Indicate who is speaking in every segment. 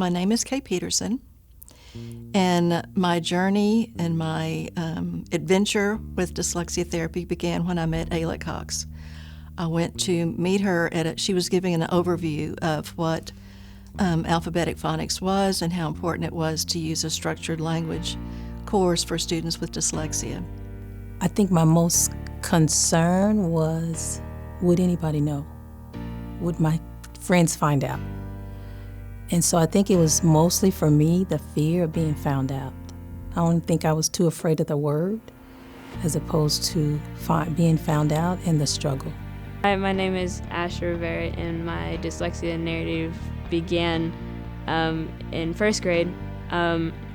Speaker 1: My name is Kay Peterson, and my journey and my adventure with dyslexia therapy began when I met Ayla Cox. I went to meet her she was giving an overview of what alphabetic phonics was and how important it was to use a structured language course for students with dyslexia.
Speaker 2: I think my most concern was, would anybody know? Would my friends find out? And so I think it was mostly for me, the fear of being found out. I don't think I was too afraid of the word as opposed to being found out and the struggle.
Speaker 3: Hi, my name is Asher Rivera, and my dyslexia narrative began in first grade.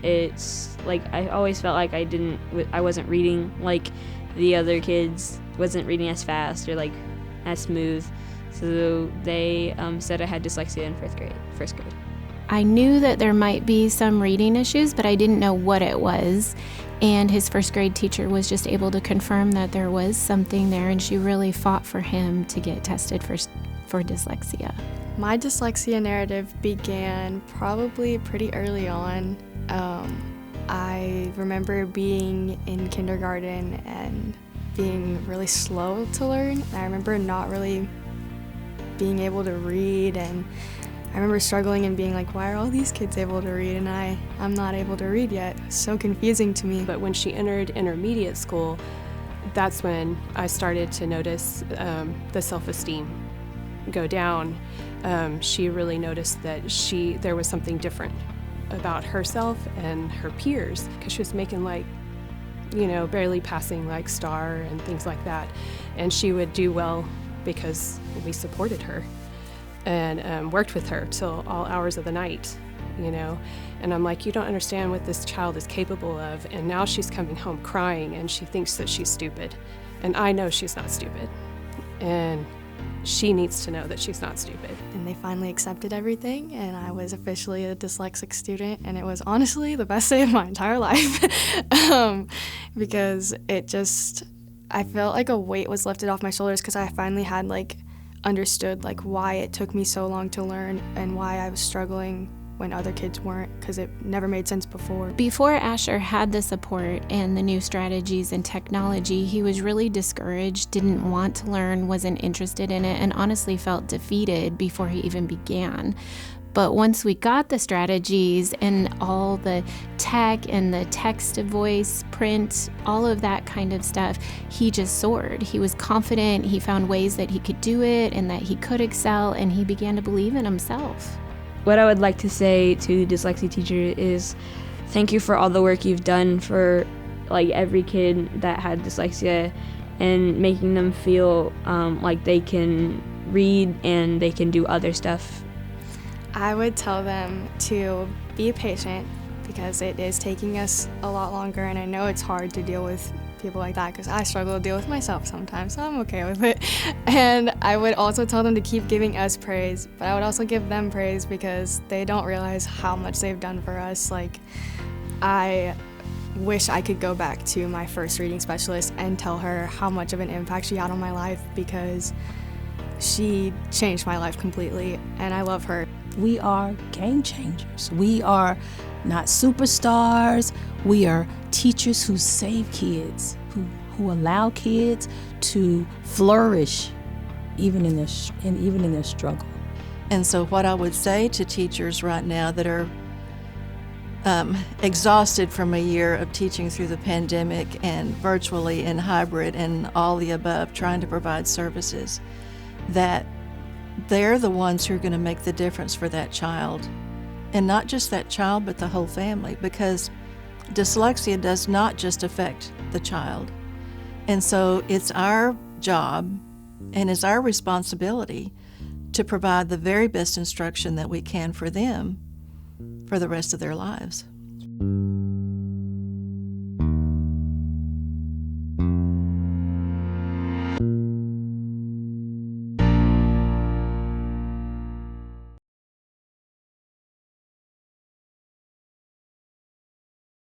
Speaker 3: It's like I always felt like I wasn't reading like the other kids, wasn't reading as fast or like as smooth. So they said I had dyslexia in first grade.
Speaker 4: I knew that there might be some reading issues, but I didn't know what it was. And his first grade teacher was just able to confirm that there was something there, and she really fought for him to get tested for dyslexia.
Speaker 5: My dyslexia narrative began probably pretty early on. I remember being in kindergarten and being really slow to learn. I remember not really being able to read, and I remember struggling and being like, why are all these kids able to read and I'm not able to read yet? It's so confusing to me.
Speaker 6: But when she entered intermediate school, that's when I started to notice the self-esteem go down. She really noticed that there was something different about herself and her peers, because she was making barely passing like star and things like that. And she would do well because we supported her and worked with her till all hours of the night, And I'm like, you don't understand what this child is capable of. And now she's coming home crying and she thinks that she's stupid. And I know she's not stupid. And she needs to know that she's not stupid.
Speaker 5: And they finally accepted everything, and I was officially a dyslexic student, and it was honestly the best day of my entire life. Because I felt like a weight was lifted off my shoulders, because I finally had understood why it took me so long to learn and why I was struggling when other kids weren't, because it never made sense before.
Speaker 4: Before Asher had the support and the new strategies and technology, he was really discouraged, didn't want to learn, wasn't interested in it, and honestly felt defeated before he even began. But once we got the strategies and all the tech and the text-to-voice, print, all of that kind of stuff, he just soared. He was confident, he found ways that he could do it and that he could excel, and he began to believe in himself.
Speaker 3: What I would like to say to dyslexia teacher is thank you for all the work you've done for every kid that had dyslexia, and making them feel like they can read and they can do other stuff.
Speaker 5: I would tell them to be patient, because it is taking us a lot longer, and I know it's hard to deal with people like that, because I struggle to deal with myself sometimes, so I'm okay with it. And I would also tell them to keep giving us praise, but I would also give them praise because they don't realize how much they've done for us. I wish I could go back to my first reading specialist and tell her how much of an impact she had on my life, because she changed my life completely, and I love her.
Speaker 2: We are game changers. We are not superstars. We are teachers who save kids, who allow kids to flourish even in their struggle.
Speaker 1: And so what I would say to teachers right now that are exhausted from a year of teaching through the pandemic and virtually and hybrid and all the above, trying to provide services, that they're the ones who are going to make the difference for that child. And not just that child, but the whole family, because dyslexia does not just affect the child. And so it's our job and it's our responsibility to provide the very best instruction that we can for them for the rest of their lives.